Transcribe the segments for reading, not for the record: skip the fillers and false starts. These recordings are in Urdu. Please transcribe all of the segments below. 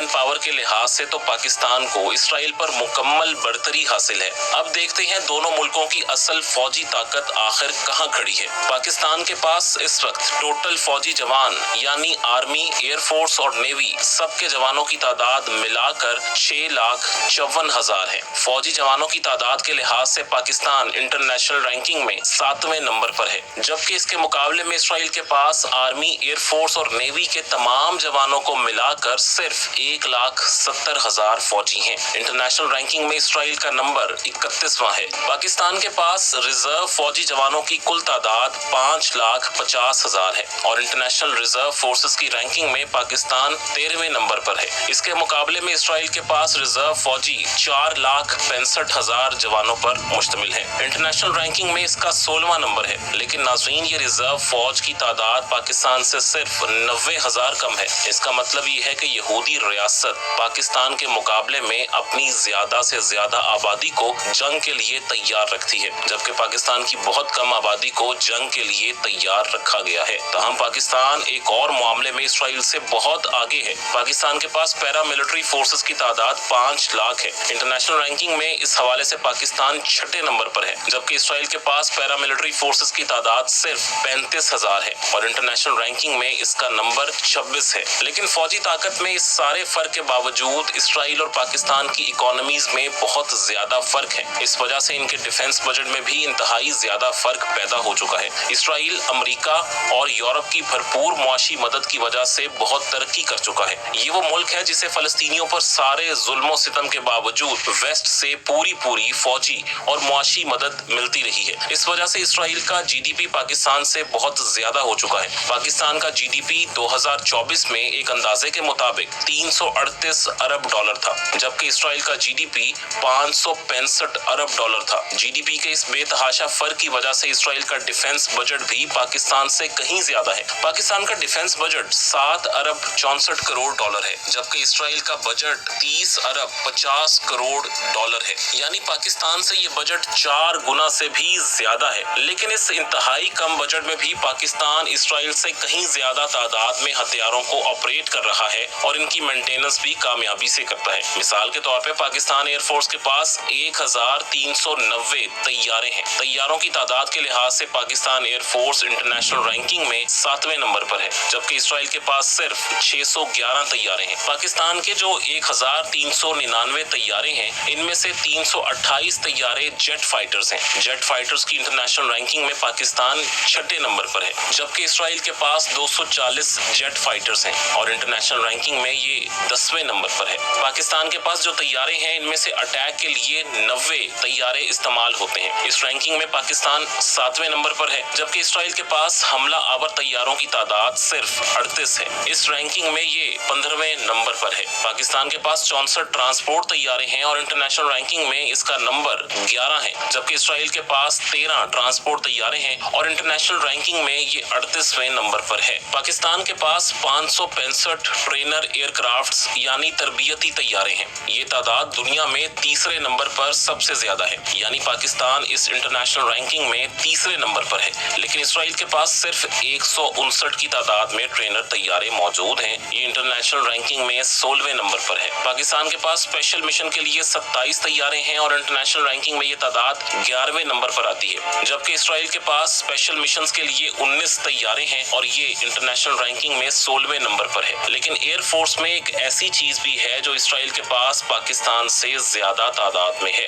مین پاور کے لحاظ سے تو پاکستان کو اسرائیل پر مکمل برتری حاصل ہے۔ اب دیکھتے ہیں دونوں ملکوں کی اصل فوجی طاقت آخر کہاں کھڑی ہے۔ پاکستان کے پاس اس وقت ٹوٹل فوجی جوان یعنی آرمی، ایئر فورس اور نیوی سب کے جوانوں کی تعداد ملا کر 6,54,000 ہے۔ فوجی جوانوں کی تعداد کے لحاظ سے پاکستان انٹرنیشنل رینکنگ میں 7ویں نمبر پر ہے، جبکہ اس کے مقابلے میں اسرائیل کے پاس آرمی، ایئر فورس اور نیوی کے تمام جوانوں کو ملا کر صرف 1,70,000 فوجی ہیں۔ انٹرنیشنل رینکنگ میں اسرائیل کا نمبر 31واں ہے۔ پاکستان کے پاس ریزرو فوجی جوانوں کی کل تعداد 5,50,000 ہے اور انٹرنیشنل ریزرو فورسز کی رینکنگ میں پاکستان 13ویں نمبر پر ہے۔ اس کے مقابلے میں اسرائیل کے پاس ریزرو فوجی 4,65,000 جوانوں پر مشتمل ہے۔ انٹرنیشنل رینکنگ میں اس کا 16واں نمبر ہے، لیکن ناظرین یہ ریزرو فوج کی تعداد پاکستان سے صرف 90,000 کم ہے۔ اس کا مطلب یہ ہے کہ یہودی ریاست پاکستان کے مقابلے میں اپنی زیادہ سے زیادہ آبادی کو جنگ کے لیے تیار رکھتی ہے، جبکہ پاکستان کی بہت کم آبادی کو جنگ کے لیے تیار رکھا گیا ہے۔ تاہم پاکستان ایک اور معاملے میں اسرائیل سے بہت آگے ہے۔ پاکستان کے پاس پیرا ملٹری فورسز کی تعداد 5 لاکھ ہے۔ انٹرنیشنل رینکنگ میں اس حوالے سے پاکستان 6 نمبر پر ہے، جبکہ اسرائیل کے پاس پیرا ملٹری فورسز کی تعداد صرف 35,000 ہے اور انٹرنیشنل رینکنگ میں اس کا نمبر 26 ہے۔ لیکن فوجی طاقت میں اس سارے فرق کے باوجود اسرائیل اور پاکستان کی اکانومیز میں بہت زیادہ فرق ہے۔ اس وجہ سے ان کے ڈیفنس بجٹ میں بھی انتہائی زیادہ فرق پیدا ہو چکا ہے۔ اسرائیل امریکہ اور یورپ کی بھرپور معاشی مدد کی وجہ سے بہت ترقی کر چکا ہے۔ یہ وہ ملک ہے جسے فلسطینیوں پر سارے ظلم و ستم کے باوجود ویسٹ سے پوری فوجی اور معاشی مدد ملتی رہی ہے۔ اس وجہ سے اسرائیل کا جی ڈی پی پاکستان سے بہت زیادہ ہو چکا ہے۔ پاکستان کا جی ڈی پی 2024 میں ایک اندازے کے مطابق 338 ارب ڈالر تھا، جبکہ اسرائیل کا جی ڈی پی 565 ارب ڈالر تھا۔ جی ڈی پی کے اس بے تحاشا فرق کی وجہ سے اسرائیل کا ڈیفنس بجٹ بھی پاکستان سے کہیں زیادہ ہے۔ پاکستان کا ڈیفنس بجٹ 7 ارب 64 کروڑ ڈالر ہے، جبکہ اسرائیل کا بجٹ 30 ارب 50 کروڑ ڈالر ہے، یعنی پاکستان سے یہ بجٹ 4 گنا سے بھی زیادہ ہے۔ لیکن اس انتہائی کم بجٹ میں بھی پاکستان اسرائیل سے کہیں زیادہ تعداد میں ہتھیاروں کو آپریٹ کر رہا ہے اور ان کی مینٹیننس بھی کامیابی سے کرتا ہے۔ مثال کے طور پہ پاکستان ایئر فورس کے پاس 1,390 طیارے ہیں۔ طیاروں کی تعداد کے لحاظ سے Pakistan air force international ranking میں 7ویں نمبر پر ہے، جبکہ اسرائیل کے پاس صرف 611 طیارے ہیں۔ پاکستان کے جو 1,399 طیارے ہیں، ان میں سے 328 طیارے جیٹ فائٹرز ہیں۔ جیٹ فائٹرز کی انٹرنیشنل رینکنگ میں پاکستان 6 نمبر پر ہے، جبکہ اسرائیل کے پاس 240 جیٹ فائٹرز ہیں اور انٹرنیشنل رینکنگ میں یہ 10ویں نمبر پر ہے۔ پاکستان کے پاس جو طیارے ہیں، ان میں سے اٹیک کے لیے 90 طیارے استعمال ہوتے ہیں۔ اس رینکنگ میں پاکستان 7ویں نمبر پر ہے، جبکہ اسرائیل کے پاس حملہ آور طیاروں کی تعداد صرف 38 ہے۔ اس رینکنگ میں یہ 15ویں نمبر پر ہے۔ پاکستان کے پاس 64 ٹرانسپورٹ طیارے ہیں اور انٹرنیشنل رینکنگ میں اس کا نمبر 11 ہے، جبکہ اسرائیل کے پاس 13 ٹرانسپورٹ طیارے ہیں اور انٹرنیشنل رینکنگ میں یہ 38ویں نمبر پر ہے۔ پاکستان کے پاس 565 ٹرینر ایئر کرافٹس یعنی تربیتی طیارے ہیں۔ یہ تعداد دنیا میں تیسرے نمبر پر سب سے زیادہ ہے، یعنی پاکستان اس انٹرنیشنل رینکنگ میں تیسرے نمبر پر ہے، لیکن اسرائیل کے پاس صرف 159 کی تعداد میں ٹرینر طیارے موجود ہیں۔ یہ انٹرنیشنل رینکنگ میں 16ویں نمبر پر ہے۔ پاکستان کے پاس اسپیشل مشن کے لیے 27 طیارے ہیں اور انٹرنیشنل رینکنگ میں یہ تعداد 11ویں نمبر پر آتی ہے، جبکہ اسرائیل کے پاس اسپیشل مشنز کے لیے 19 طیارے ہیں اور یہ انٹرنیشنل رینکنگ میں 16ویں نمبر پر ہے۔ لیکن ایئر فورس میں ایک ایسی چیز بھی ہے جو اسرائیل کے پاس پاکستان سے زیادہ تعداد میں ہے،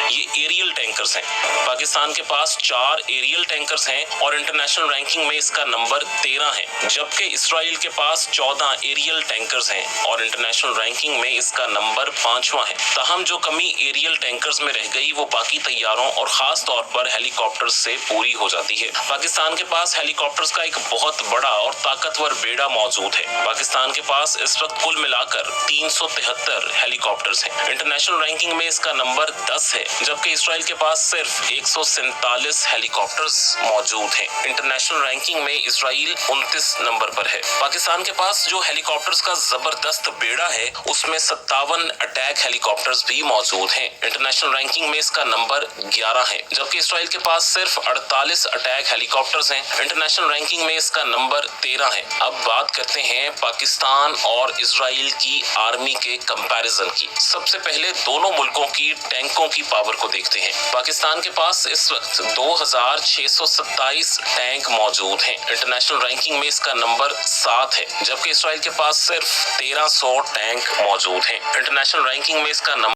یہ ایریل ٹینکرز ہیں۔ پاکستان کے پاس 4 ایریل ٹینکرز ہیں اور انٹرنیشنل رینکنگ میں اس کا نمبر 13 ہے، جبکہ اسرائیل کے پاس 14 ایریل ٹینکرز ہیں اور انٹرنیشنل رینکنگ میں اس کا نمبر 5واں ہے۔ تاہم جو کمی ایریل ٹینکرز میں رہ گئی وہ باقی طیاروں اور خاص طور پر ہیلی کاپٹرز سے پوری ہو جاتی ہے۔ پاکستان کے پاس ہیلی کاپٹرز کا ایک بہت بڑا اور طاقتور بیڑا موجود ہے۔ پاکستان کے پاس اس وقت کل ملا کر 373 ہیلی کاپٹرز ہیں۔ انٹرنیشنل رینکنگ میں اس کا نمبر 10 ہے، جبکہ اسرائیل کے پاس صرف 147 ہیلی کاپٹرز موجود ہیں۔ انٹرنیشنل رینکنگ میں اسرائیل 29 نمبر پر ہے۔ پاکستان کے پاس جو ہیلی کاپٹرز کا زبردست بیڑا ہے، اس میں 57 اٹیک ہیلی کاپٹرز بھی موجود ہیں۔ انٹرنیشنل رینکنگ میں اس کا نمبر 11 ہے، جبکہ اسرائیل کے پاس صرف 48 اٹیک ہیلی کاپٹرز ہیں۔ انٹرنیشنل رینکنگ میں اس کا نمبر 13 ہے۔ اب بات کرتے ہیں پاکستان اور اسرائیل اسرائیل کی آرمی کے کمپیریزن کی۔ سب سے پہلے دونوں ملکوں کی ٹینکوں کی پاور کو دیکھتے ہیں۔ پاکستان کے پاس اس وقت 2627 ٹینک موجود ہیں۔ انٹرنیشنل رینکنگ میں اس کا نمبر 7 ہے، جبکہ اسرائیل کے پاس صرف 1300 ٹینک موجود ہیں۔ انٹرنیشنل رینکنگ میں اس کا نمبر